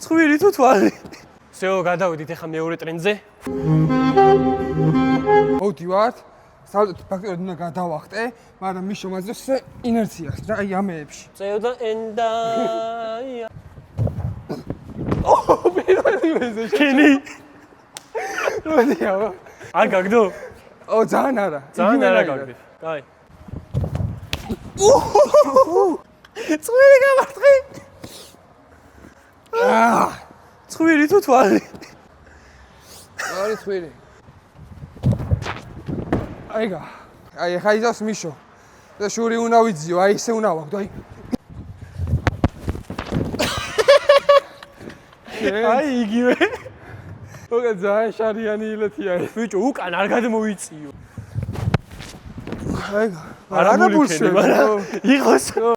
წვირი თუ თვალი. всё, გადავიდით ახლა მეორე ტრენდზე. მოვდივართ. საერთოდ ფაქტობრივად უნდა გადავახტე, მაგრამ მის შემაძლევს ინერციას რა, აი ამეებში. წევდა ენდაია. პირველზე კენი. როდია? არ გაგდო? ძალიან არა. ძალიან არა გაგდე. კაი. წვირი გამარტყი. წვირი თუ თვალი. ორი წვირი. აიგა. აი ხა იზავს მიშო. და შური უნდა ვიძიო, აი ესე უნდა ვაგდო, აი. აი იგივე. მოგა ძალიან შარიანი ილეთია ეს. ბიჭო, უკან არ გადმოიწიო. აიგა. არა ბულქენი, მაგრამ იყოს.